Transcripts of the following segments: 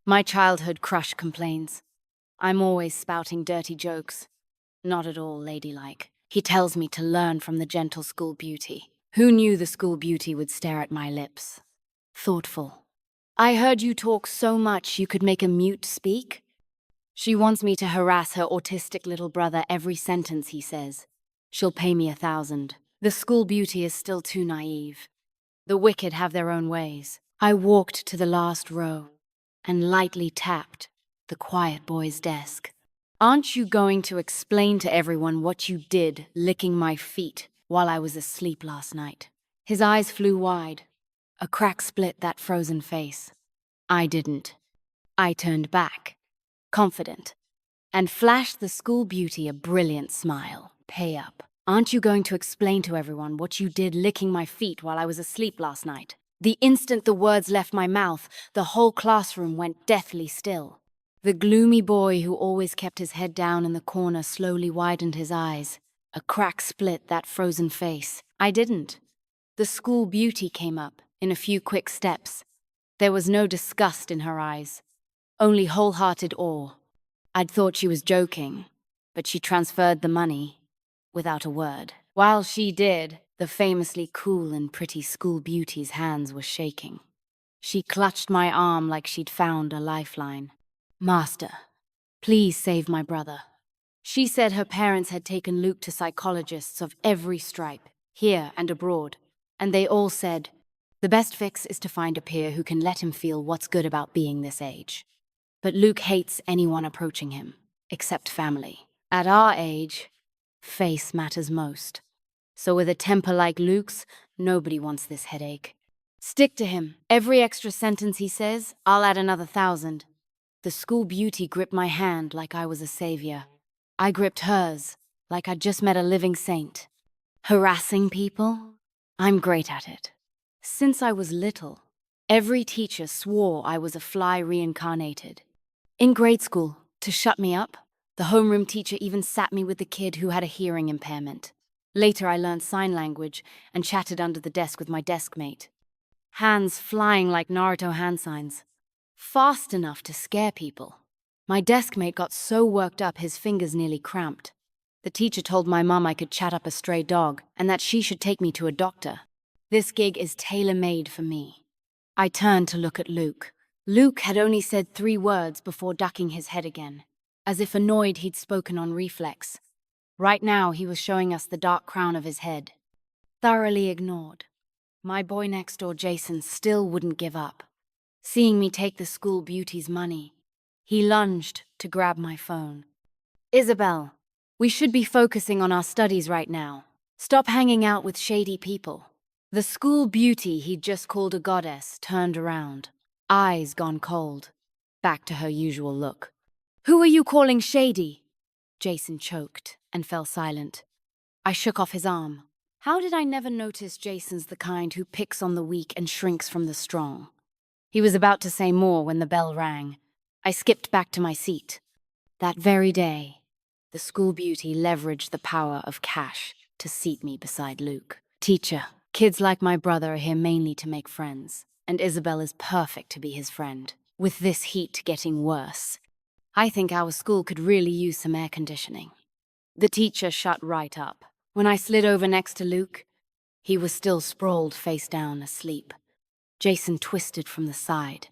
My childhood crush complains. I'm always spouting dirty jokes. Not at all ladylike. He tells me to learn from the gentle school beauty. Who knew the school beauty would stare at my lips? Thoughtful. I heard you talk so much you could make a mute speak. She wants me to harass her autistic little brother every sentence he says. She'll pay me 1,000. The school beauty is still too naive. The wicked have their own ways. I walked to the last row and lightly tapped the quiet boy's desk. Aren't you going to explain to everyone what you did licking my feet while I was asleep last night? His eyes flew wide. A crack split that frozen face. I didn't. I turned back, confident, and flashed the school beauty a brilliant smile. Pay up. Aren't you going to explain to everyone what you did licking my feet while I was asleep last night? The instant the words left my mouth, the whole classroom went deathly still. The gloomy boy who always kept his head down in the corner slowly widened his eyes. A crack split that frozen face. I didn't. The school beauty came up in a few quick steps. There was no disgust in her eyes, only wholehearted awe. I'd thought she was joking, but she transferred the money without a word. While she did, the famously cool and pretty school beauty's hands were shaking. She clutched my arm like she'd found a lifeline. Master, please save my brother. She said her parents had taken Luke to psychologists of every stripe, here and abroad, and they all said, the best fix is to find a peer who can let him feel what's good about being this age. But Luke hates anyone approaching him, except family. At our age, face matters most. So with a temper like Luke's, nobody wants this headache. Stick to him. Every extra sentence he says, I'll add another 1,000. The school beauty gripped my hand like I was a savior. I gripped hers like I'd just met a living saint. Harassing people? I'm great at it. Since I was little, every teacher swore I was a fly reincarnated. In grade school, to shut me up, the homeroom teacher even sat me with the kid who had a hearing impairment. Later I learned sign language and chatted under the desk with my desk mate. Hands flying like Naruto hand signs. Fast enough to scare people. My desk mate got so worked up his fingers nearly cramped. The teacher told my mom I could chat up a stray dog and that she should take me to a doctor. This gig is tailor-made for me. I turned to look at Luke. Luke had only said 3 words before ducking his head again, as if annoyed he'd spoken on reflex. Right now he was showing us the dark crown of his head. Thoroughly ignored. My boy next door, Jason, still wouldn't give up. Seeing me take the school beauty's money, he lunged to grab my phone. Isabel, we should be focusing on our studies right now. Stop hanging out with shady people. The school beauty he'd just called a goddess turned around, eyes gone cold, back to her usual look. Who are you calling shady? Jason choked and fell silent. I shook off his arm. How did I never notice Jason's the kind who picks on the weak and shrinks from the strong? He was about to say more when the bell rang. I skipped back to my seat. That very day, the school beauty leveraged the power of cash to seat me beside Luke. Teacher, kids like my brother are here mainly to make friends, and Isabel is perfect to be his friend. With this heat getting worse, I think our school could really use some air conditioning. The teacher shut right up. When I slid over next to Luke, he was still sprawled face down asleep. Jason twisted from the side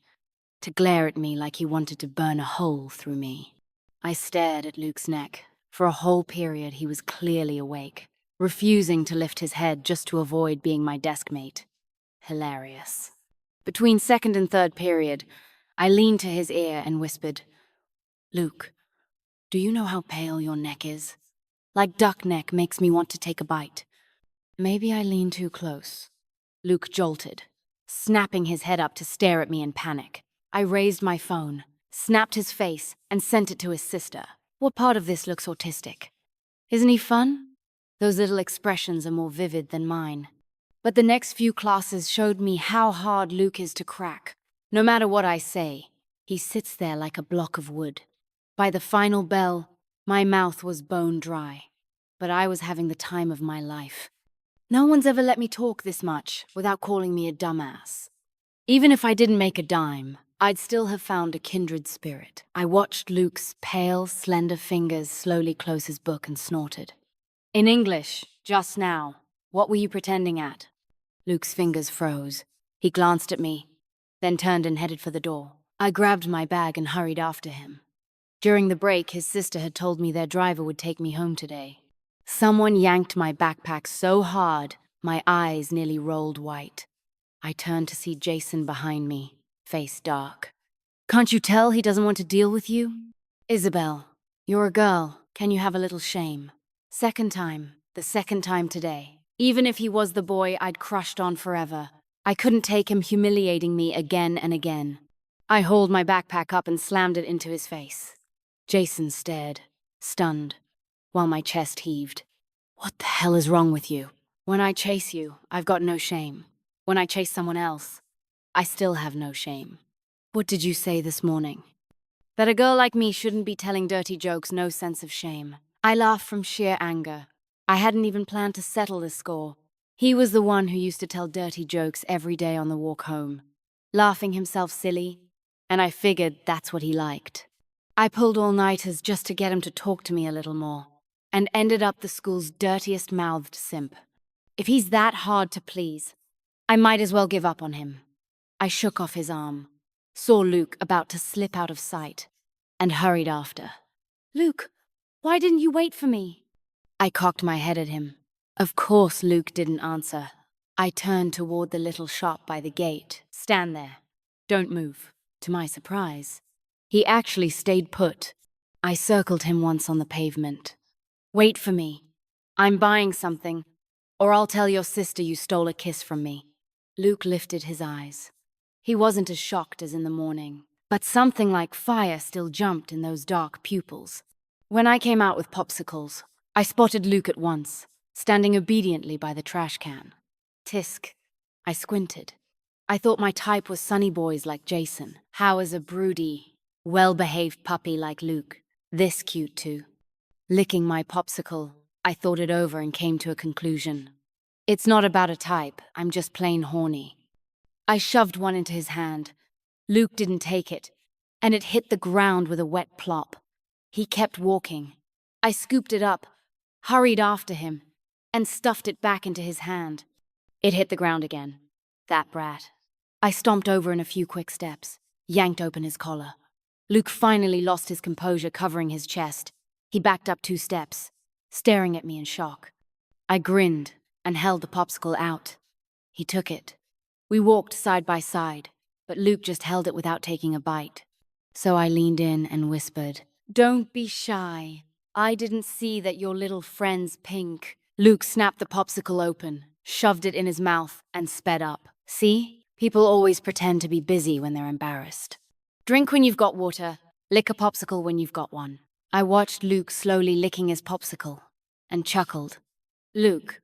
to glare at me like he wanted to burn a hole through me. I stared at Luke's neck. For a whole period, he was clearly awake, refusing to lift his head just to avoid being my desk mate. Hilarious. Between second and third period, I leaned to his ear and whispered, Luke, do you know how pale your neck is? Like duck neck makes me want to take a bite. Maybe I leaned too close. Luke jolted, snapping his head up to stare at me in panic. I raised my phone, snapped his face, and sent it to his sister. What part of this looks autistic? Isn't he fun? Those little expressions are more vivid than mine. But the next few classes showed me how hard Luke is to crack. No matter what I say, he sits there like a block of wood. By the final bell, my mouth was bone dry, but I was having the time of my life. No one's ever let me talk this much without calling me a dumbass. Even if I didn't make a dime, I'd still have found a kindred spirit. I watched Luke's pale, slender fingers slowly close his book and snorted. In English, just now. What were you pretending at? Luke's fingers froze. He glanced at me, then turned and headed for the door. I grabbed my bag and hurried after him. During the break, his sister had told me their driver would take me home today. Someone yanked my backpack so hard, my eyes nearly rolled white. I turned to see Jason behind me, face dark. Can't you tell he doesn't want to deal with you? Isabel, you're a girl. Can you have a little shame? The second time today. Even if he was the boy I'd crushed on forever, I couldn't take him humiliating me again and again. I hauled my backpack up and slammed it into his face. Jason stared, stunned, while my chest heaved. What the hell is wrong with you? When I chase you, I've got no shame. When I chase someone else, I still have no shame. What did you say this morning? That a girl like me shouldn't be telling dirty jokes, no sense of shame. I laughed from sheer anger. I hadn't even planned to settle the score. He was the one who used to tell dirty jokes every day on the walk home, laughing himself silly, and I figured that's what he liked. I pulled all-nighters just to get him to talk to me a little more, and ended up the school's dirtiest-mouthed simp. If he's that hard to please, I might as well give up on him. I shook off his arm, saw Luke about to slip out of sight, and hurried after. Luke, why didn't you wait for me? I cocked my head at him. Of course Luke didn't answer. I turned toward the little shop by the gate. Stand there. Don't move. To my surprise, he actually stayed put. I circled him once on the pavement. Wait for me. I'm buying something, or I'll tell your sister you stole a kiss from me. Luke lifted his eyes. He wasn't as shocked as in the morning, but something like fire still jumped in those dark pupils. When I came out with popsicles, I spotted Luke at once, standing obediently by the trash can. Tisk. I squinted. I thought my type was sunny boys like Jason. How is a broody, well-behaved puppy like Luke this cute too? Licking my popsicle, I thought it over and came to a conclusion. It's not about a type, I'm just plain horny. I shoved one into his hand. Luke didn't take it, and it hit the ground with a wet plop. He kept walking. I scooped it up, hurried after him, and stuffed it back into his hand. It hit the ground again. That brat. I stomped over in a few quick steps, yanked open his collar. Luke finally lost his composure, covering his chest. He backed up 2 steps, staring at me in shock. I grinned and held the popsicle out. He took it. We walked side by side, but Luke just held it without taking a bite. So I leaned in and whispered, "Don't be shy. I didn't see that your little friend's pink." Luke snapped the popsicle open, shoved it in his mouth, and sped up. See? People always pretend to be busy when they're embarrassed. Drink when you've got water, lick a popsicle when you've got one. I watched Luke slowly licking his popsicle and chuckled. Luke,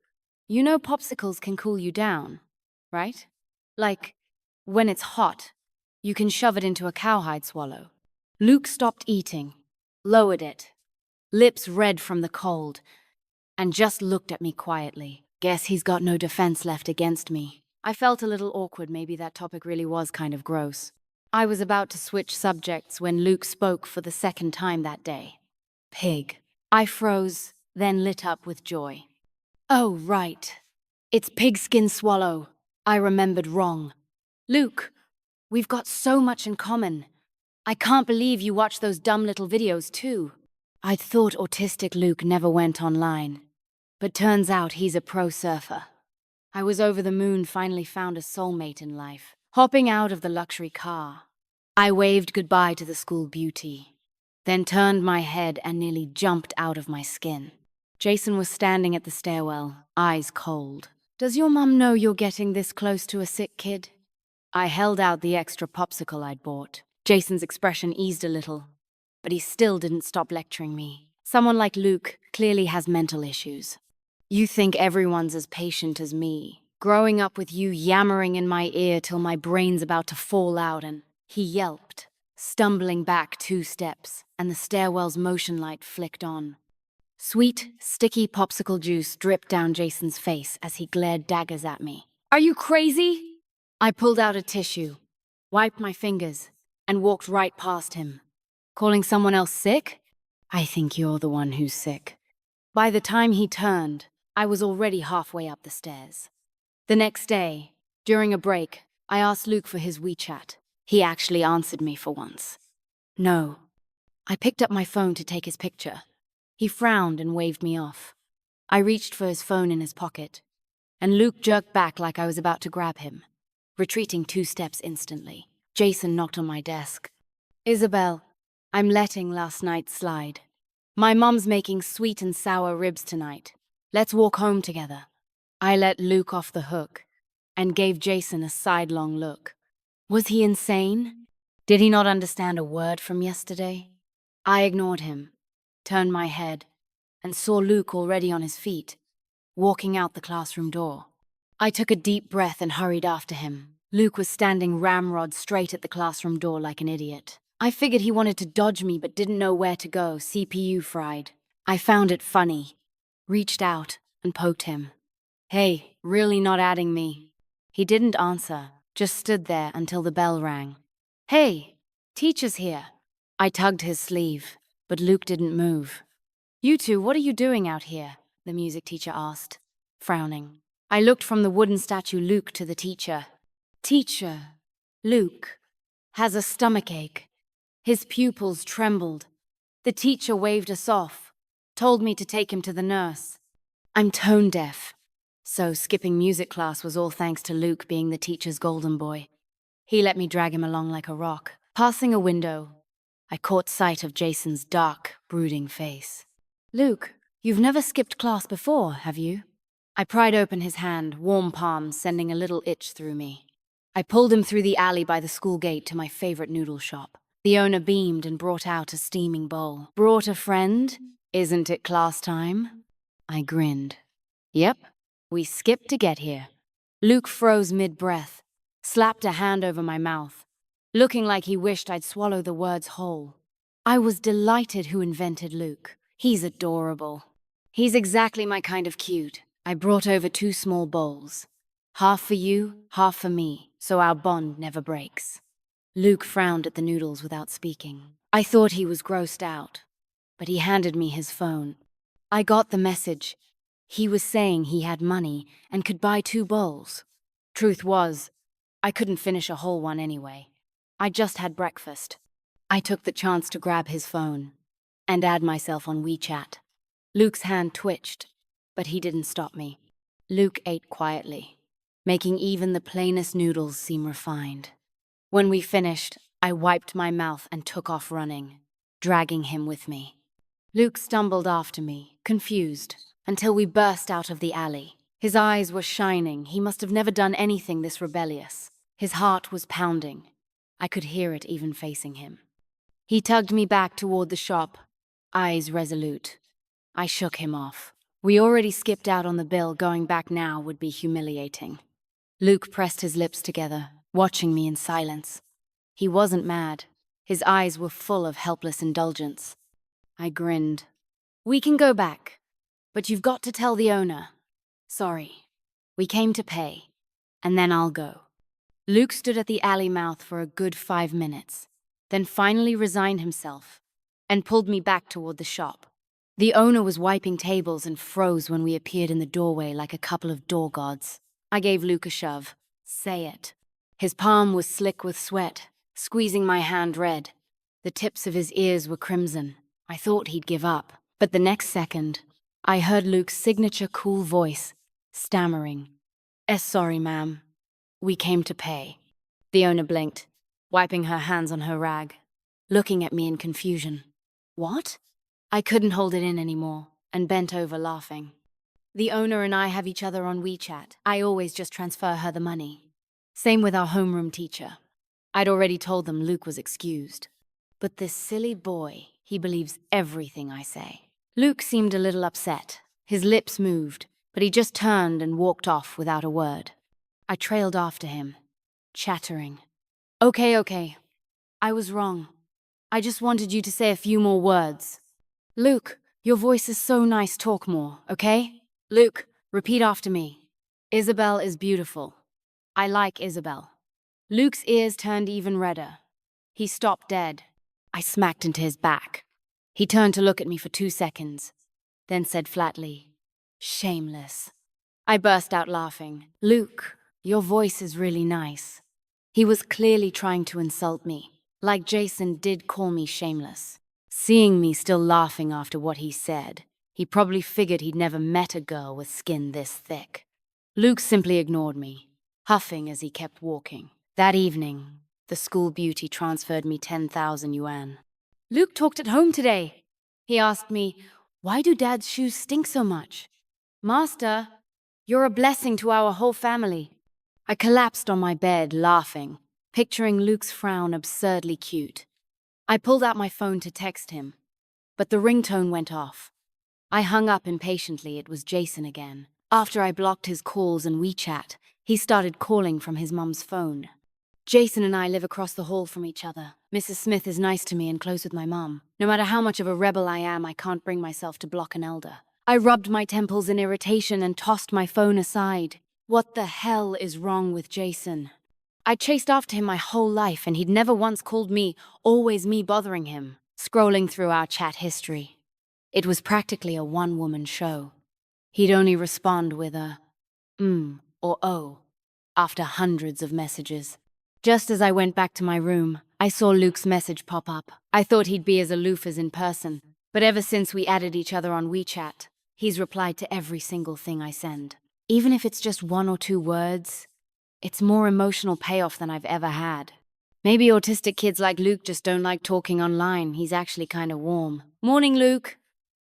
you know popsicles can cool you down, right? Like, when it's hot, you can shove it into a cowhide swallow. Luke stopped eating, lowered it, lips red from the cold, and just looked at me quietly. Guess he's got no defense left against me. I felt a little awkward. Maybe that topic really was kind of gross. I was about to switch subjects when Luke spoke for the second time that day. Pig. I froze, then lit up with joy. Oh, right. It's pigskin swallow. I remembered wrong. Luke, we've got so much in common. I can't believe you watch those dumb little videos too. I'd thought autistic Luke never went online, but turns out he's a pro surfer. I was over the moon, finally found a soulmate in life. Hopping out of the luxury car, I waved goodbye to the school beauty, then turned my head and nearly jumped out of my skin. Jason was standing at the stairwell, eyes cold. Does your mum know you're getting this close to a sick kid? I held out the extra popsicle I'd bought. Jason's expression eased a little, but he still didn't stop lecturing me. Someone like Luke clearly has mental issues. You think everyone's as patient as me. Growing up with you yammering in my ear till my brain's about to fall out, and he yelped, stumbling back 2 steps, and the stairwell's motion light flicked on. Sweet, sticky popsicle juice dripped down Jason's face as he glared daggers at me. Are you crazy? I pulled out a tissue, wiped my fingers, and walked right past him. Calling someone else sick? I think you're the one who's sick. By the time he turned, I was already halfway up the stairs. The next day, during a break, I asked Luke for his WeChat. He actually answered me for once. No. I picked up my phone to take his picture. He frowned and waved me off. I reached for his phone in his pocket, and Luke jerked back like I was about to grab him, retreating 2 steps instantly. Jason knocked on my desk. Isabel, I'm letting last night slide. My mum's making sweet and sour ribs tonight. Let's walk home together. I let Luke off the hook and gave Jason a sidelong look. Was he insane? Did he not understand a word from yesterday? I ignored him, turned my head, and saw Luke already on his feet, walking out the classroom door. I took a deep breath and hurried after him. Luke was standing ramrod straight at the classroom door like an idiot. I figured he wanted to dodge me but didn't know where to go, CPU fried. I found it funny, reached out, and poked him. Hey, really not adding me? He didn't answer, just stood there until the bell rang. Hey, teacher's here. I tugged his sleeve, but Luke didn't move. You two, what are you doing out here? The music teacher asked, frowning. I looked from the wooden statue Luke to the teacher. Teacher, Luke has a stomachache. His pupils trembled. The teacher waved us off, told me to take him to the nurse. I'm tone deaf, so skipping music class was all thanks to Luke being the teacher's golden boy. He let me drag him along like a rock. Passing a window, I caught sight of Jason's dark, brooding face. Luke, you've never skipped class before, have you? I pried open his hand, warm palms sending a little itch through me. I pulled him through the alley by the school gate to my favorite noodle shop. The owner beamed and brought out a steaming bowl. Brought a friend? Isn't it class time? I grinned. Yep, we skipped to get here. Luke froze mid-breath, slapped a hand over my mouth, looking like he wished I'd swallow the words whole. I was delighted who invented Luke. He's adorable. He's exactly my kind of cute. I brought over 2 small bowls. Half for you, half for me, so our bond never breaks. Luke frowned at the noodles without speaking. I thought he was grossed out, but he handed me his phone. I got the message. He was saying he had money and could buy 2 bowls. Truth was, I couldn't finish a whole one anyway. I just had breakfast. I took the chance to grab his phone and add myself on WeChat. Luke's hand twitched, but he didn't stop me. Luke ate quietly, making even the plainest noodles seem refined. When we finished, I wiped my mouth and took off running, dragging him with me. Luke stumbled after me, confused, until we burst out of the alley. His eyes were shining. He must have never done anything this rebellious. His heart was pounding. I could hear it even facing him. He tugged me back toward the shop, eyes resolute. I shook him off. We already skipped out on the bill. Going back now would be humiliating. Luke pressed his lips together, watching me in silence. He wasn't mad. His eyes were full of helpless indulgence. I grinned. We can go back, but you've got to tell the owner. Sorry. We came to pay, and then I'll go. Luke stood at the alley mouth for a good 5 minutes, then finally resigned himself and pulled me back toward the shop. The owner was wiping tables and froze when we appeared in the doorway like a couple of door gods. I gave Luke a shove. Say it. His palm was slick with sweat, squeezing my hand red. The tips of his ears were crimson. I thought he'd give up, but the next second, I heard Luke's signature cool voice, stammering. Sorry, ma'am. We came to pay. The owner blinked, wiping her hands on her rag, looking at me in confusion. What? I couldn't hold it in anymore, and bent over laughing. The owner and I have each other on WeChat. I always just transfer her the money. Same with our homeroom teacher. I'd already told them Luke was excused. But this silly boy, he believes everything I say. Luke seemed a little upset. His lips moved, but he just turned and walked off without a word. I trailed after him, chattering. Okay. I was wrong. I just wanted you to say a few more words. Luke, your voice is so nice. Talk more, okay? Luke, repeat after me. Isabel is beautiful. I like Isabel. Luke's ears turned even redder. He stopped dead. I smacked into his back. He turned to look at me for 2 seconds, then said flatly, "Shameless." I burst out laughing. "Luke, your voice is really nice." He was clearly trying to insult me, like Jason did call me shameless. Seeing me still laughing after what he said, he probably figured he'd never met a girl with skin this thick. Luke simply ignored me, huffing as he kept walking. That evening, the school beauty transferred me 10,000 yuan. "Luke talked at home today." He asked me, "Why do Dad's shoes stink so much?" "Master, you're a blessing to our whole family." I collapsed on my bed, laughing, picturing Luke's frown absurdly cute. I pulled out my phone to text him, but the ringtone went off. I hung up impatiently. It was Jason again. After I blocked his calls and WeChat, he started calling from his mum's phone. Jason and I live across the hall from each other. Mrs. Smith is nice to me and close with my mum. No matter how much of a rebel I am, I can't bring myself to block an elder. I rubbed my temples in irritation and tossed my phone aside. What the hell is wrong with Jason? I chased after him my whole life, and he'd never once called me, always me bothering him. Scrolling through our chat history, it was practically a one-woman show. He'd only respond with a or "oh" after hundreds of messages. Just as I went back to my room, I saw Luke's message pop up. I thought he'd be as aloof as in person, but ever since we added each other on WeChat, he's replied to every single thing I send. Even if it's just 1 or 2 words, it's more emotional payoff than I've ever had. Maybe autistic kids like Luke just don't like talking online. He's actually kind of warm. "Morning, Luke."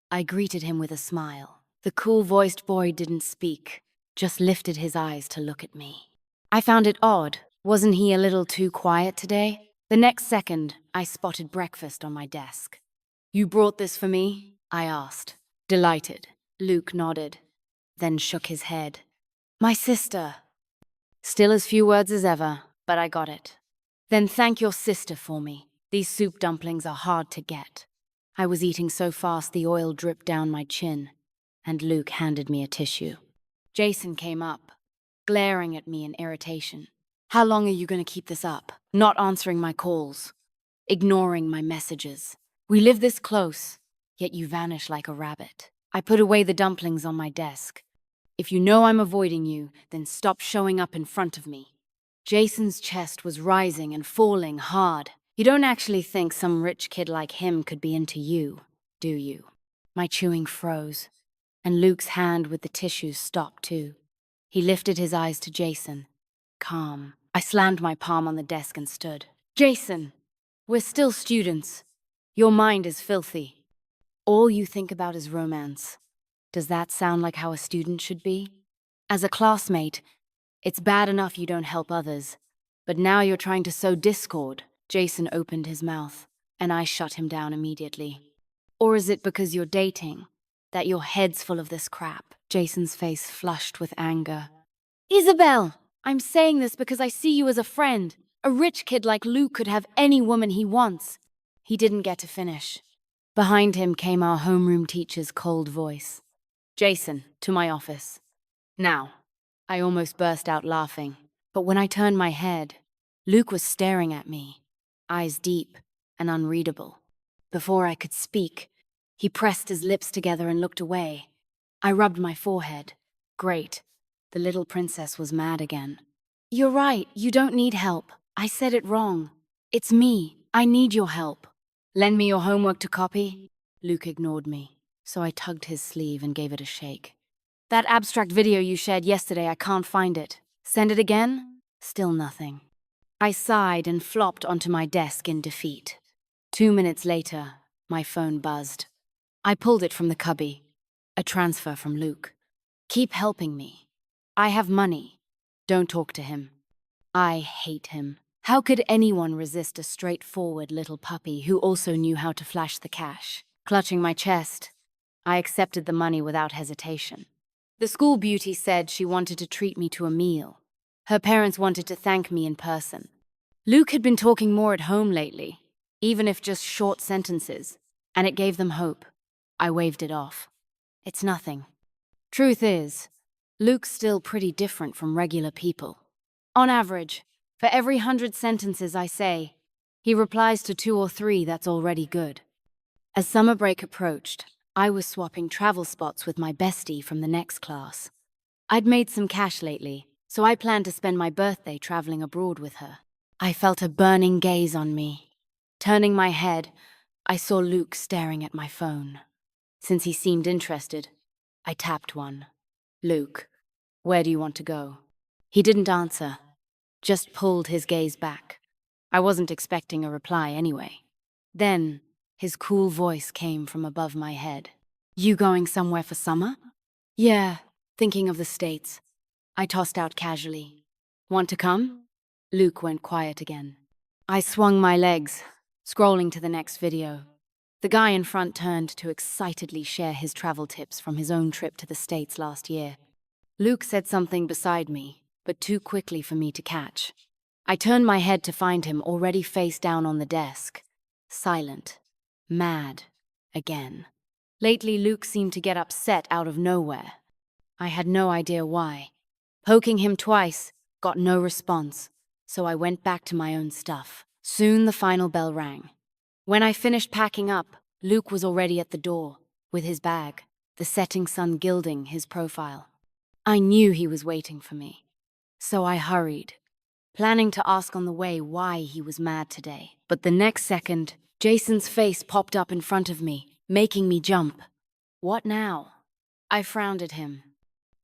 I greeted him with a smile. The cool-voiced boy didn't speak, just lifted his eyes to look at me. I found it odd. Wasn't he a little too quiet today? The next second, I spotted breakfast on my desk. "You brought this for me?" I asked. Delighted. Luke nodded, then shook his head. "My sister." Still as few words as ever, but I got it. "Then thank your sister for me. These soup dumplings are hard to get." I was eating so fast the oil dripped down my chin, and Luke handed me a tissue. Jason came up, glaring at me in irritation. "How long are you going to keep this up? Not answering my calls, ignoring my messages. We live this close, yet you vanish like a rabbit." I put away the dumplings on my desk. "If you know I'm avoiding you, then stop showing up in front of me." Jason's chest was rising and falling hard. "You don't actually think some rich kid like him could be into you, do you?" My chewing froze, and Luke's hand with the tissues stopped too. He lifted his eyes to Jason, calm. I slammed my palm on the desk and stood. "Jason, we're still students. Your mind is filthy. All you think about is romance. Does that sound like how a student should be? As a classmate, it's bad enough you don't help others, but now you're trying to sow discord." Jason opened his mouth, and I shut him down immediately. "Or is it because you're dating, that your head's full of this crap?" Jason's face flushed with anger. "Isabel, I'm saying this because I see you as a friend. A rich kid like Luke could have any woman he wants." He didn't get to finish. Behind him came our homeroom teacher's cold voice. "Jason, to my office. Now." I almost burst out laughing, but when I turned my head, Luke was staring at me, eyes deep and unreadable. Before I could speak, he pressed his lips together and looked away. I rubbed my forehead. Great. The little princess was mad again. "You're right, you don't need help. I said it wrong. It's me. I need your help." "Lend me your homework to copy?" Luke ignored me, so I tugged his sleeve and gave it a shake. "That abstract video you shared yesterday, I can't find it. Send it again?" Still nothing. I sighed and flopped onto my desk in defeat. 2 minutes later, my phone buzzed. I pulled it from the cubby. A transfer from Luke. "Keep helping me. I have money. Don't talk to him." I hate him. How could anyone resist a straightforward little puppy who also knew how to flash the cash? Clutching my chest, I accepted the money without hesitation. The school beauty said she wanted to treat me to a meal. Her parents wanted to thank me in person. Luke had been talking more at home lately, even if just short sentences, and it gave them hope. I waved it off. It's nothing. Truth is, Luke's still pretty different from regular people. On average, for every 100 sentences I say, He replies to 2 or 3 that's already good. As summer break approached, I was swapping travel spots with my bestie from the next class. I'd made some cash lately, so I planned to spend my birthday traveling abroad with her. I felt a burning gaze on me. Turning my head, I saw Luke staring at my phone. Since he seemed interested, I tapped one. "Luke, where do you want to go?" He didn't answer, just pulled his gaze back. I wasn't expecting a reply anyway. Then, his cool voice came from above my head. "You going somewhere for summer?" "Yeah, thinking of the States." I tossed out casually. "Want to come?" Luke went quiet again. I swung my legs, scrolling to the next video. The guy in front turned to excitedly share his travel tips from his own trip to the States last year. Luke said something beside me, but too quickly for me to catch. I turned my head to find him already face down on the desk, silent, mad, again. Lately, Luke seemed to get upset out of nowhere. I had no idea why. Poking him twice, got no response, so I went back to my own stuff. Soon the final bell rang. When I finished packing up, Luke was already at the door, with his bag, the setting sun gilding his profile. I knew he was waiting for me, so I hurried, planning to ask on the way why he was mad today. But the next second, Jason's face popped up in front of me, making me jump. "What now?" I frowned at him.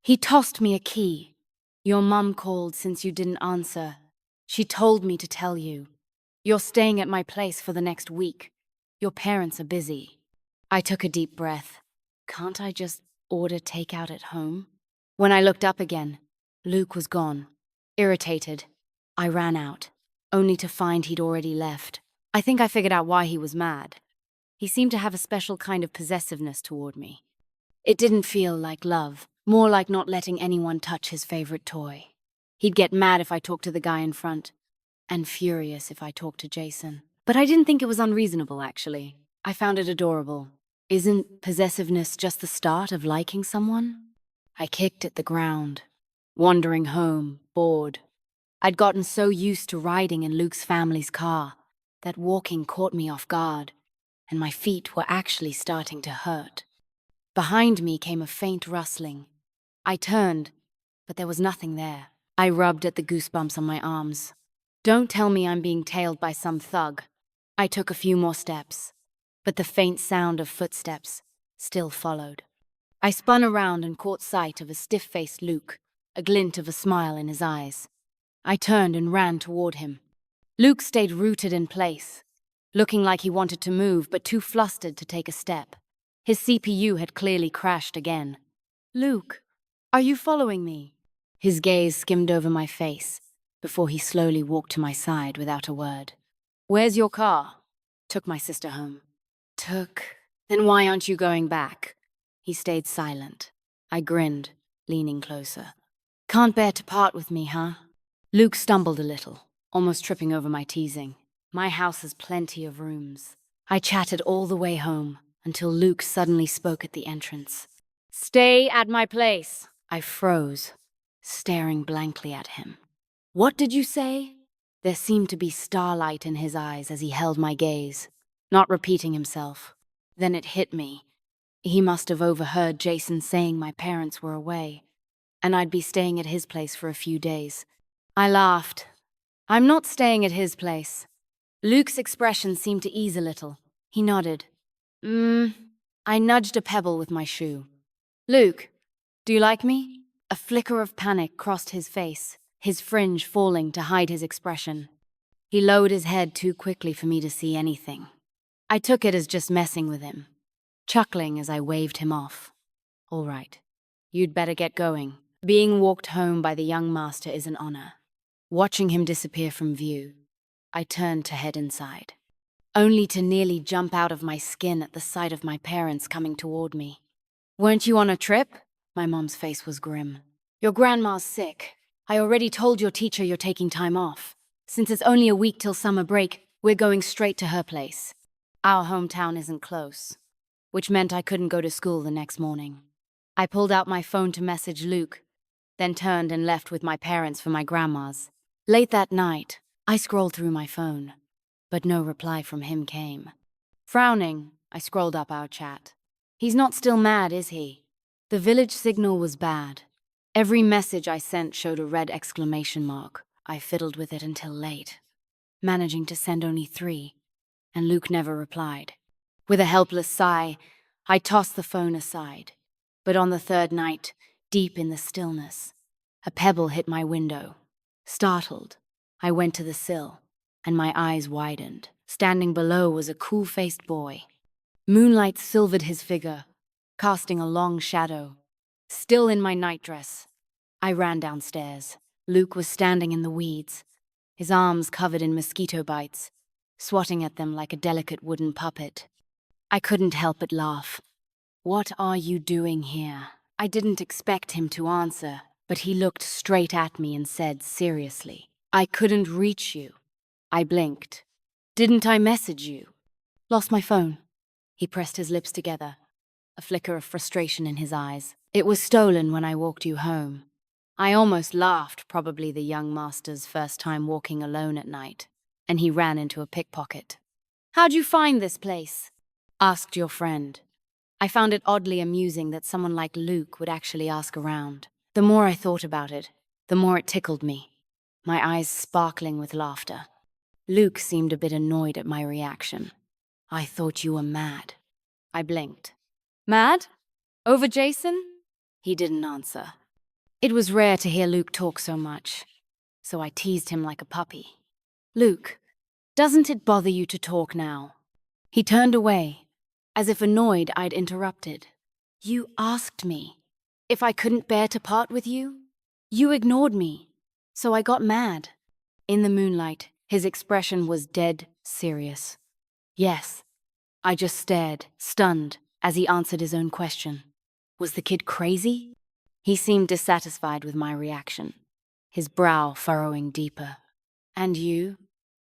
He tossed me a key. "Your mum called since you didn't answer. She told me to tell you. You're staying at my place for the next week. Your parents are busy." I took a deep breath. Can't I just order takeout at home? When I looked up again, Luke was gone. Irritated, I ran out, only to find he'd already left. I think I figured out why he was mad. He seemed to have a special kind of possessiveness toward me. It didn't feel like love, more like not letting anyone touch his favorite toy. He'd get mad if I talked to the guy in front, and furious if I talked to Jason. But I didn't think it was unreasonable, actually. I found it adorable. Isn't possessiveness just the start of liking someone? I kicked at the ground, wandering home, bored. I'd gotten so used to riding in Luke's family's car that walking caught me off guard, and my feet were actually starting to hurt. Behind me came a faint rustling. I turned, but there was nothing there. I rubbed at the goosebumps on my arms. Don't tell me I'm being tailed by some thug. I took a few more steps, but the faint sound of footsteps still followed. I spun around and caught sight of a stiff-faced Luke, a glint of a smile in his eyes. I turned and ran toward him. Luke stayed rooted in place, looking like he wanted to move but too flustered to take a step. His CPU had clearly crashed again. "Luke, are you following me?" His gaze skimmed over my face before he slowly walked to my side without a word. "Where's your car?" "Took my sister home." "Took? Then why aren't you going back?" He stayed silent. I grinned, leaning closer. "Can't bear to part with me, huh?" Luke stumbled a little, almost tripping over my teasing. My house has plenty of rooms. I chatted all the way home until Luke suddenly spoke at the entrance. "Stay at my place." I froze, staring blankly at him. "What did you say?" There seemed to be starlight in his eyes as he held my gaze, not repeating himself. Then it hit me. He must have overheard Jason saying my parents were away, and I'd be staying at his place for a few days. I laughed. "I'm not staying at his place." Luke's expression seemed to ease a little. He nodded. I nudged a pebble with my shoe. "Luke, do you like me?" A flicker of panic crossed his face, his fringe falling to hide his expression. He lowered his head too quickly for me to see anything. I took it as just messing with him, chuckling as I waved him off. "All right, you'd better get going. Being walked home by the young master is an honor." Watching him disappear from view, I turned to head inside, only to nearly jump out of my skin at the sight of my parents coming toward me. "Weren't you on a trip?" My mom's face was grim. "Your grandma's sick. I already told your teacher you're taking time off. Since it's only a week till summer break, we're going straight to her place. Our hometown isn't close," which meant I couldn't go to school the next morning. I pulled out my phone to message Luke, then turned and left with my parents for my grandma's. Late that night, I scrolled through my phone. but no reply from him came. Frowning, I scrolled up our chat. He's not still mad, is he? The village signal was bad. Every message I sent showed a red exclamation mark. I fiddled with it until late, managing to send only 3, and Luke never replied. With a helpless sigh, I tossed the phone aside. But on the 3rd night, deep in the stillness, a pebble hit my window. Startled, I went to the sill, and my eyes widened. Standing below was a cool-faced boy. Moonlight silvered his figure, casting a long shadow. Still in my nightdress, I ran downstairs. Luke was standing in the weeds, his arms covered in mosquito bites, swatting at them like a delicate wooden puppet. I couldn't help but laugh. "What are you doing here?" I didn't expect him to answer, but he looked straight at me and said seriously, "I couldn't reach you." I blinked. "Didn't I message you?" "Lost my phone." He pressed his lips together, a flicker of frustration in his eyes. "It was stolen when I walked you home." I almost laughed, probably the young master's first time walking alone at night, and he ran into a pickpocket. "How'd you find this place?" "Asked your friend." I found it oddly amusing that someone like Luke would actually ask around. The more I thought about it, the more it tickled me, my eyes sparkling with laughter. Luke seemed a bit annoyed at my reaction. "I thought you were mad." I blinked. "Mad? Over Jason?" He didn't answer. It was rare to hear Luke talk so much, so I teased him like a puppy. "Luke, doesn't it bother you to talk now?" He turned away, as if annoyed I'd interrupted. "You asked me if I couldn't bear to part with you. You ignored me, so I got mad." In the moonlight, his expression was dead serious. "Yes." I just stared, stunned, as he answered his own question. Was the kid crazy? He seemed dissatisfied with my reaction, his brow furrowing deeper. "And you?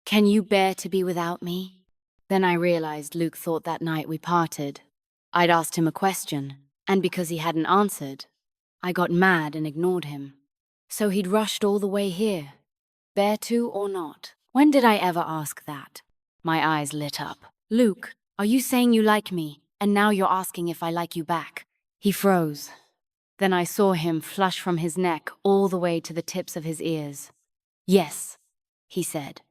Can you bear to be without me?" Then I realized Luke thought that night we parted. I'd asked him a question, and because he hadn't answered, I got mad and ignored him. So he'd rushed all the way here. Bear to or not? When did I ever ask that? My eyes lit up. "Luke, are you saying you like me, and now you're asking if I like you back?" He froze. Then I saw him flush from his neck all the way to the tips of his ears. "Yes," he said.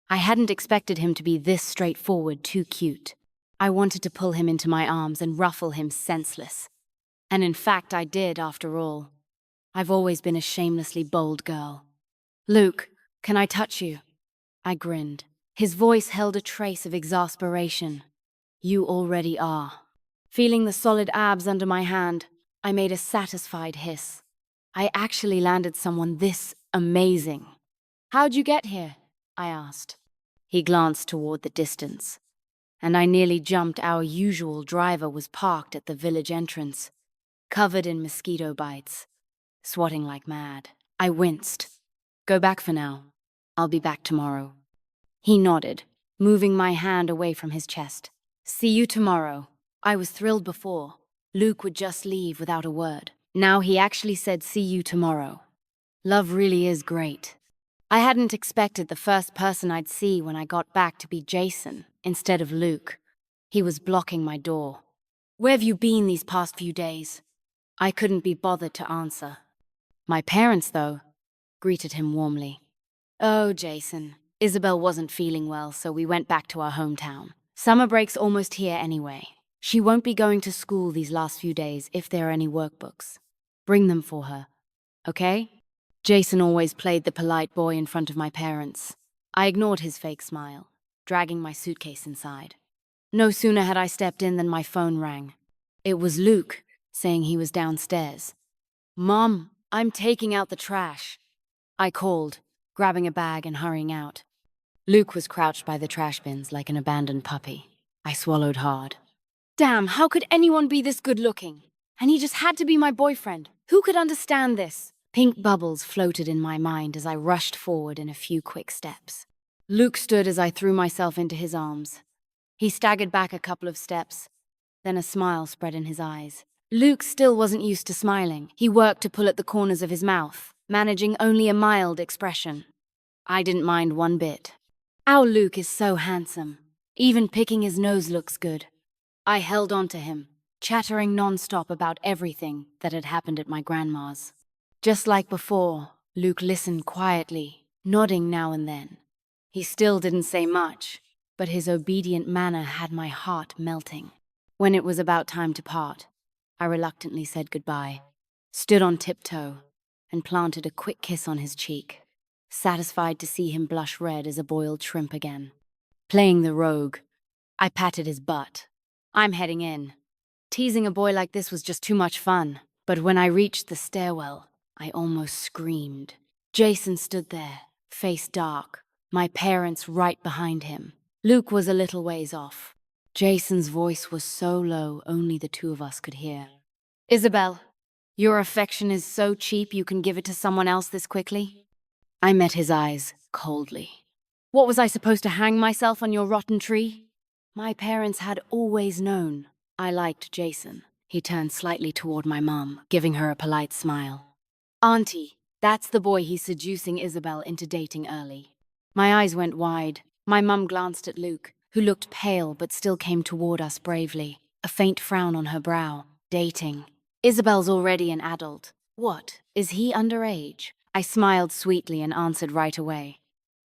I hadn't expected him to be this straightforward, too cute. I wanted to pull him into my arms and ruffle him senseless. And in fact, I did, after all. I've always been a shamelessly bold girl. "Luke, can I touch you?" I grinned. His voice held a trace of exasperation. "You already are." Feeling the solid abs under my hand, I made a satisfied hiss. I actually landed someone this amazing. "How'd you get here?" I asked. He glanced toward the distance, and I nearly jumped. Our usual driver was parked at the village entrance, covered in mosquito bites, swatting like mad. I winced. "Go back for now. I'll be back tomorrow." He nodded, moving my hand away from his chest. "See you tomorrow." I was thrilled before. Luke would just leave without a word. Now he actually said, "See you tomorrow." Love really is great. I hadn't expected the first person I'd see when I got back to be Jason instead of Luke. He was blocking my door. "Where have you been these past few days?" I couldn't be bothered to answer. My parents, though, greeted him warmly. "Oh, Jason. Isabel wasn't feeling well, so we went back to our hometown. Summer break's almost here anyway. She won't be going to school these last few days if there are any workbooks. Bring them for her, okay?" Jason always played the polite boy in front of my parents. I ignored his fake smile, dragging my suitcase inside. No sooner had I stepped in than my phone rang. It was Luke, saying he was downstairs. "Mom, I'm taking out the trash." I called, grabbing a bag and hurrying out. Luke was crouched by the trash bins like an abandoned puppy. I swallowed hard. Damn, how could anyone be this good-looking? And he just had to be my boyfriend. Who could understand this? Pink bubbles floated in my mind as I rushed forward in a few quick steps. Luke stood as I threw myself into his arms. He staggered back a couple of steps, then a smile spread in his eyes. Luke still wasn't used to smiling. He worked to pull at the corners of his mouth, managing only a mild expression. I didn't mind one bit. Our Luke is so handsome. Even picking his nose looks good. I held on to him, chattering non-stop about everything that had happened at my grandma's. Just like before, Luke listened quietly, nodding now and then. He still didn't say much, but his obedient manner had my heart melting. When it was about time to part, I reluctantly said goodbye, stood on tiptoe, and planted a quick kiss on his cheek, satisfied to see him blush red as a boiled shrimp again. Playing the rogue, I patted his butt. I'm heading in. Teasing a boy like this was just too much fun, but when I reached the stairwell, I almost screamed. Jason stood there, face dark, my parents right behind him. Luke was a little ways off. Jason's voice was so low only the two of us could hear. Isabel, your affection is so cheap you can give it to someone else this quickly? I met his eyes coldly. What was I supposed to hang myself on your rotten tree? My parents had always known I liked Jason. He turned slightly toward my mom, giving her a polite smile. Auntie, that's the boy he's seducing Isabel into dating early. My eyes went wide. My mum glanced at Luke, who looked pale but still came toward us bravely, a faint frown on her brow. Dating. Isabel's already an adult. What, is he underage? I smiled sweetly and answered right away.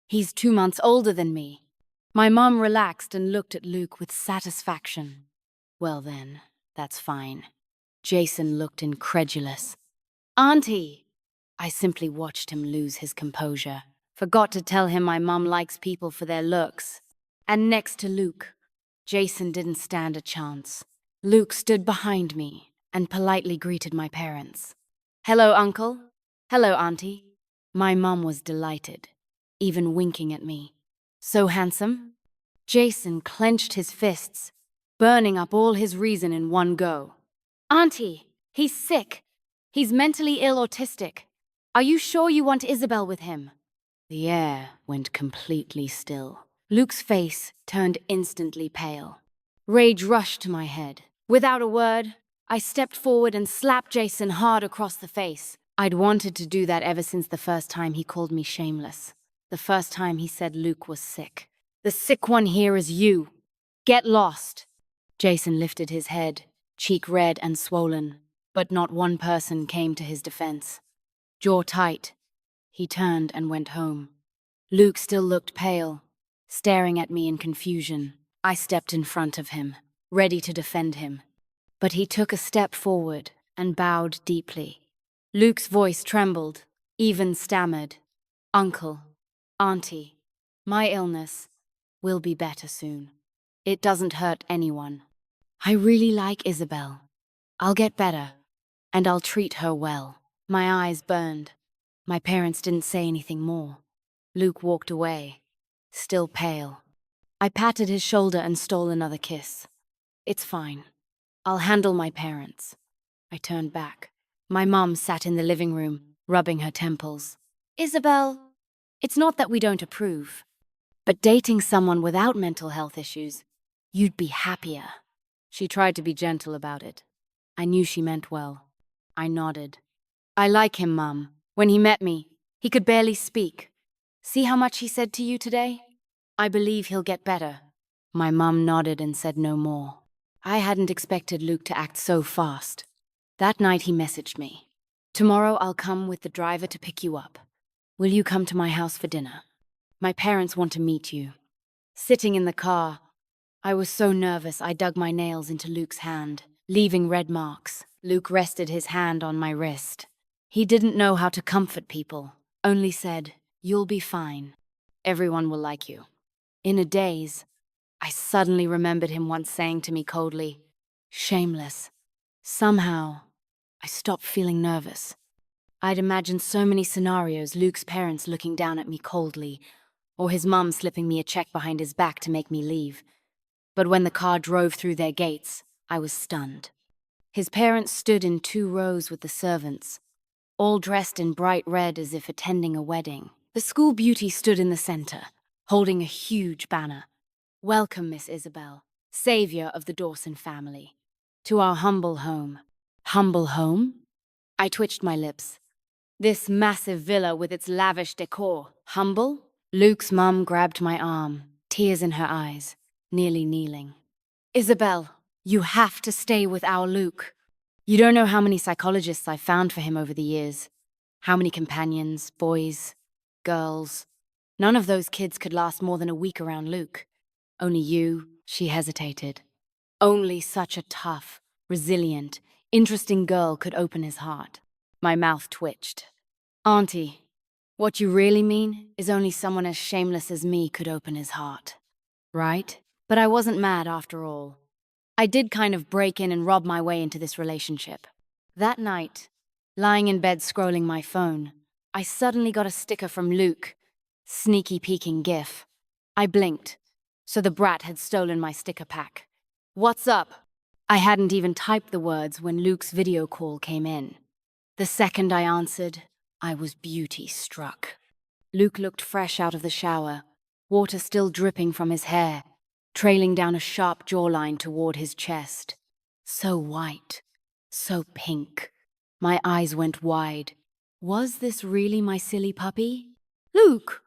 He's 2 months older than me. My mom relaxed and looked at Luke with satisfaction. Well then, that's fine. Jason looked incredulous. Auntie! I simply watched him lose his composure. Forgot to tell him my mom likes people for their looks. And next to Luke, Jason didn't stand a chance. Luke stood behind me and politely greeted my parents. Hello, Uncle. Hello, Auntie. My mom was delighted, even winking at me. So handsome? Jason clenched his fists, burning up all his reason in one go. Auntie, he's sick. He's mentally ill autistic. Are you sure you want Isabel with him? The air went completely still. Luke's face turned instantly pale. Rage rushed to my head. Without a word, I stepped forward and slapped Jason hard across the face. I'd wanted to do that ever since the first time he called me shameless. The first time he said Luke was sick. The sick one here is you. Get lost. Jason lifted his head, cheek red and swollen, but not one person came to his defense. Jaw tight, he turned and went home. Luke still looked pale, staring at me in confusion. I stepped in front of him, ready to defend him. But he took a step forward and bowed deeply. Luke's voice trembled, even stammered. Uncle, Auntie, my illness will be better soon. It doesn't hurt anyone. I really like Isabel. I'll get better, and I'll treat her well. My eyes burned. My parents didn't say anything more. Luke walked away, still pale. I patted his shoulder and stole another kiss. It's fine. I'll handle my parents. I turned back. My mom sat in the living room, rubbing her temples. Isabel, it's not that we don't approve, but dating someone without mental health issues, you'd be happier. She tried to be gentle about it. I knew she meant well. I nodded. I like him, Mum. When he met me, he could barely speak. See how much he said to you today? I believe he'll get better. My mum nodded and said no more. I hadn't expected Luke to act so fast. That night he messaged me. Tomorrow I'll come with the driver to pick you up. Will you come to my house for dinner? My parents want to meet you. Sitting in the car, I was so nervous I dug my nails into Luke's hand, leaving red marks. Luke rested his hand on my wrist. He didn't know how to comfort people, only said, "You'll be fine. Everyone will like you." In a daze, I suddenly remembered him once saying to me coldly, "Shameless." Somehow, I stopped feeling nervous. I'd imagined so many scenarios, Luke's parents looking down at me coldly, or his mum slipping me a check behind his back to make me leave. But when the car drove through their gates, I was stunned. His parents stood in 2 rows with the servants, all dressed in bright red as if attending a wedding. The school beauty stood in the center, holding a huge banner. "Welcome, Miss Isabel, savior of the Dawson family, to our humble home." Humble home? I twitched my lips. This massive villa with its lavish decor, humble? Luke's mum grabbed my arm, tears in her eyes, nearly kneeling. Isabel, you have to stay with our Luke. You don't know how many psychologists I've found for him over the years. How many companions, boys, girls. None of those kids could last more than a week around Luke. Only you, she hesitated. Only such a tough, resilient, interesting girl could open his heart. My mouth twitched. Auntie, what you really mean is only someone as shameless as me could open his heart. Right? But I wasn't mad after all. I did kind of break in and rob my way into this relationship. That night, lying in bed scrolling my phone, I suddenly got a sticker from Luke. Sneaky peeking gif. I blinked, so the brat had stolen my sticker pack. What's up? I hadn't even typed the words when Luke's video call came in. The second I answered, I was beauty struck. Luke looked fresh out of the shower, water still dripping from his hair, trailing down a sharp jawline toward his chest. So white, so pink. My eyes went wide. Was this really my silly puppy? Luke,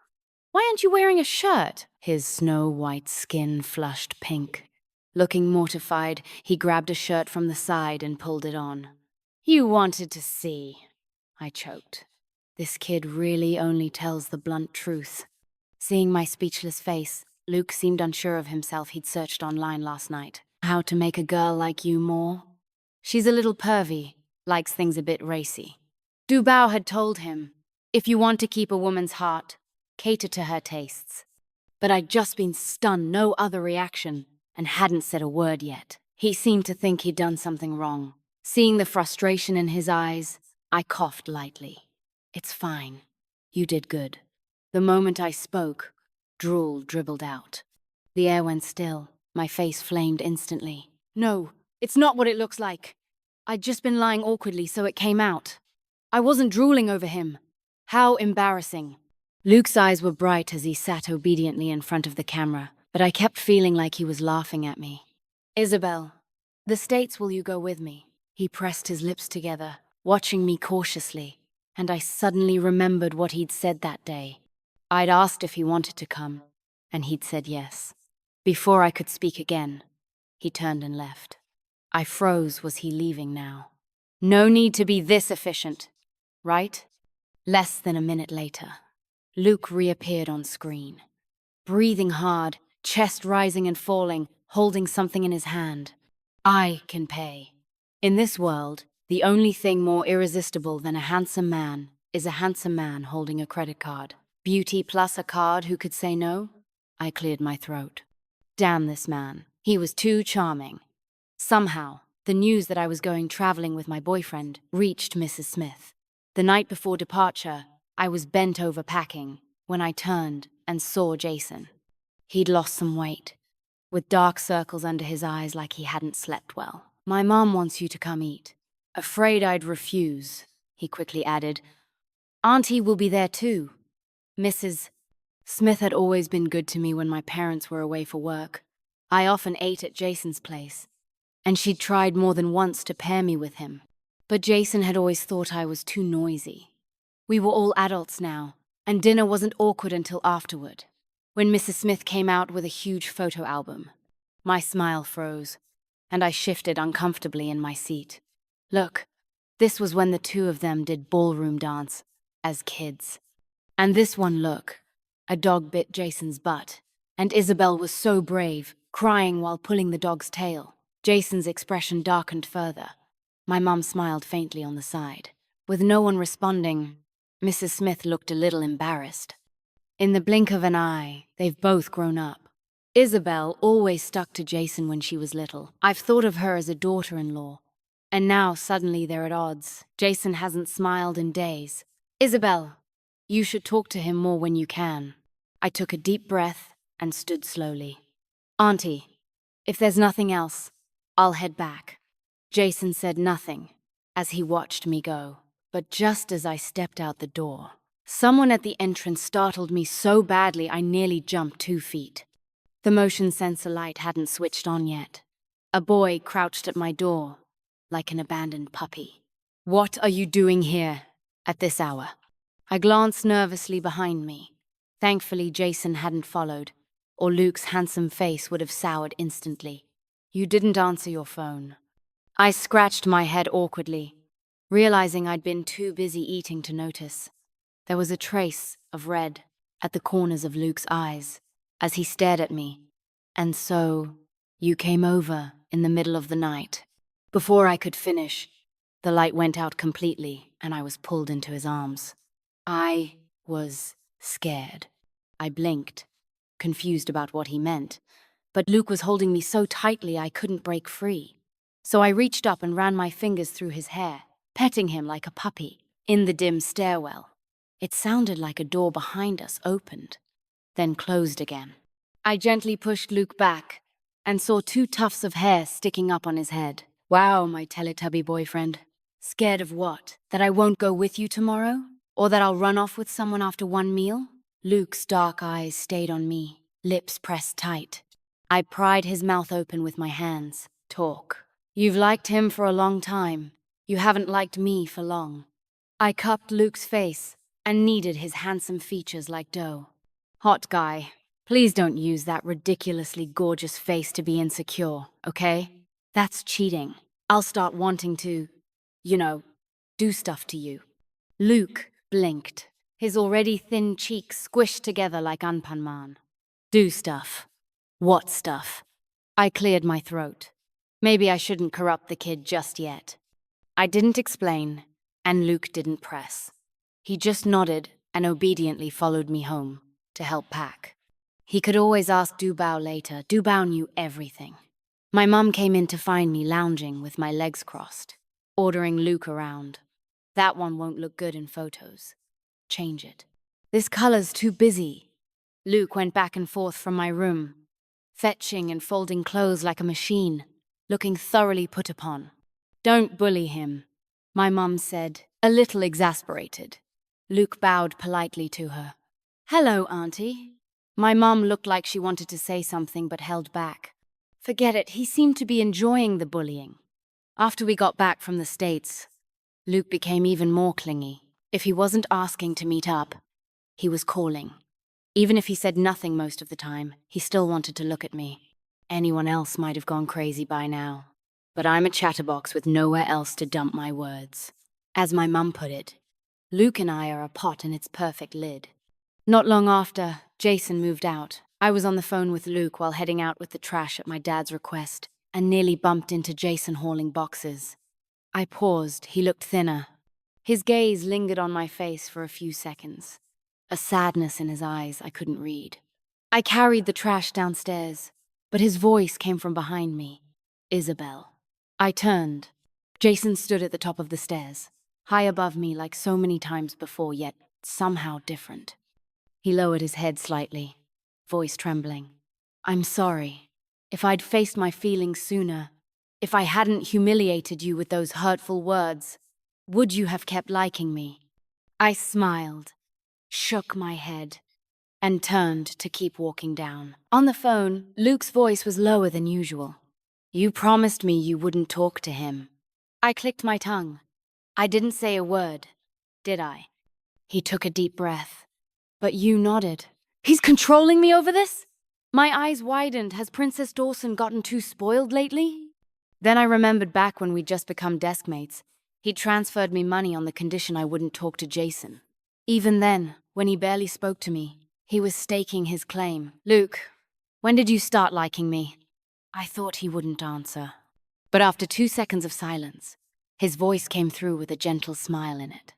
why aren't you wearing a shirt? His snow-white skin flushed pink. Looking mortified, he grabbed a shirt from the side and pulled it on. You wanted to see, I choked. This kid really only tells the blunt truth. Seeing my speechless face, Luke seemed unsure of himself. He'd searched online last night. How to make a girl like you more? She's a little pervy, likes things a bit racy. Dubao had told him, if you want to keep a woman's heart, cater to her tastes. But I'd just been stunned, no other reaction, and hadn't said a word yet. He seemed to think he'd done something wrong. Seeing the frustration in his eyes, I coughed lightly. It's fine. You did good. The moment I spoke, drool dribbled out. The air went still. My face flamed instantly. No, it's not what it looks like. I'd just been lying awkwardly, so it came out. I wasn't drooling over him. How embarrassing. Luke's eyes were bright as he sat obediently in front of the camera, but I kept feeling like he was laughing at me. Isabel, the States, will you go with me? He pressed his lips together, watching me cautiously, and I suddenly remembered what he'd said that day. I'd asked if he wanted to come, and he'd said yes. Before I could speak again, he turned and left. I froze. Was he leaving now? No need to be this efficient, right? Less than a minute later, Luke reappeared on screen. Breathing hard, chest rising and falling, holding something in his hand. I can pay. In this world, the only thing more irresistible than a handsome man is a handsome man holding a credit card. Beauty plus a card who could say no? I cleared my throat. Damn this man. He was too charming. Somehow, the news that I was going traveling with my boyfriend reached Mrs. Smith. The night before departure, I was bent over packing when I turned and saw Jason. He'd lost some weight, with dark circles under his eyes like he hadn't slept well. My mom wants you to come eat. Afraid I'd refuse, he quickly added. Auntie will be there too. Mrs. Smith had always been good to me when my parents were away for work. I often ate at Jason's place, and she'd tried more than once to pair me with him. But Jason had always thought I was too noisy. We were all adults now, and dinner wasn't awkward until afterward, when Mrs. Smith came out with a huge photo album. My smile froze, and I shifted uncomfortably in my seat. Look, this was when the two of them did ballroom dance, as kids. And this one look, a dog bit Jason's butt, and Isabel was so brave, crying while pulling the dog's tail. Jason's expression darkened further. My mum smiled faintly on the side. With no one responding, Mrs. Smith looked a little embarrassed. In the blink of an eye, they've both grown up. Isabel always stuck to Jason when she was little. I've thought of her as a daughter-in-law. And now suddenly they're at odds. Jason hasn't smiled in days. Isabel, you should talk to him more when you can. I took a deep breath and stood slowly. Auntie, if there's nothing else, I'll head back. Jason said nothing as he watched me go. But just as I stepped out the door, someone at the entrance startled me so badly I nearly jumped 2 feet. The motion sensor light hadn't switched on yet. A boy crouched at my door, like an abandoned puppy. What are you doing here at this hour? I glanced nervously behind me. Thankfully, Jason hadn't followed, or Luke's handsome face would have soured instantly. You didn't answer your phone. I scratched my head awkwardly, realizing I'd been too busy eating to notice. There was a trace of red at the corners of Luke's eyes as he stared at me. And so, you came over in the middle of the night. Before I could finish, the light went out completely and I was pulled into his arms. I was scared. I blinked, confused about what he meant, but Luke was holding me so tightly I couldn't break free. So I reached up and ran my fingers through his hair, petting him like a puppy. In the dim stairwell, it sounded like a door behind us opened, then closed again. I gently pushed Luke back and saw two tufts of hair sticking up on his head. Wow, my Teletubby boyfriend. Scared of what? That I won't go with you tomorrow? Or that I'll run off with someone after one meal? Luke's dark eyes stayed on me, lips pressed tight. I pried his mouth open with my hands. Talk. You've liked him for a long time. You haven't liked me for long. I cupped Luke's face and kneaded his handsome features like dough. Hot guy, please don't use that ridiculously gorgeous face to be insecure, okay? That's cheating. I'll start wanting to, do stuff to you. Luke blinked, his already thin cheeks squished together like Anpanman. Do stuff. What stuff? I cleared my throat. Maybe I shouldn't corrupt the kid just yet. I didn't explain, and Luke didn't press. He just nodded and obediently followed me home to help pack. He could always ask Dubao later. Dubao knew everything. My mum came in to find me lounging with my legs crossed, ordering Luke around. That one won't look good in photos. Change it. This color's too busy. Luke went back and forth from my room, fetching and folding clothes like a machine, looking thoroughly put upon. Don't bully him, my mum said, a little exasperated. Luke bowed politely to her. Hello, Auntie. My mum looked like she wanted to say something but held back. Forget it, he seemed to be enjoying the bullying. After we got back from the States, Luke became even more clingy. If he wasn't asking to meet up, he was calling. Even if he said nothing most of the time, he still wanted to look at me. Anyone else might have gone crazy by now. But I'm a chatterbox with nowhere else to dump my words. As my mum put it, Luke and I are a pot in its perfect lid. Not long after, Jason moved out. I was on the phone with Luke while heading out with the trash at my dad's request, and nearly bumped into Jason hauling boxes. I paused. He looked thinner. His gaze lingered on my face for a few seconds. A sadness in his eyes I couldn't read. I carried the trash downstairs, but his voice came from behind me. Isabel. I turned. Jason stood at the top of the stairs, high above me like so many times before, yet somehow different. He lowered his head slightly, voice trembling. I'm sorry. If I'd faced my feelings sooner, if I hadn't humiliated you with those hurtful words, would you have kept liking me? I smiled, shook my head, and turned to keep walking down. On the phone, Luke's voice was lower than usual. You promised me you wouldn't talk to him. I clicked my tongue. I didn't say a word, did I? He took a deep breath. But you nodded. He's controlling me over this? My eyes widened. Has Princess Dawson gotten too spoiled lately? Then I remembered back when we'd just become desk mates. He'd transferred me money on the condition I wouldn't talk to Jason. Even then, when he barely spoke to me, he was staking his claim. Luke, when did you start liking me? I thought he wouldn't answer. But after 2 seconds of silence, his voice came through with a gentle smile in it.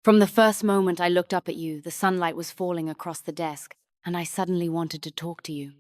From the first moment I looked up at you, the sunlight was falling across the desk, and I suddenly wanted to talk to you.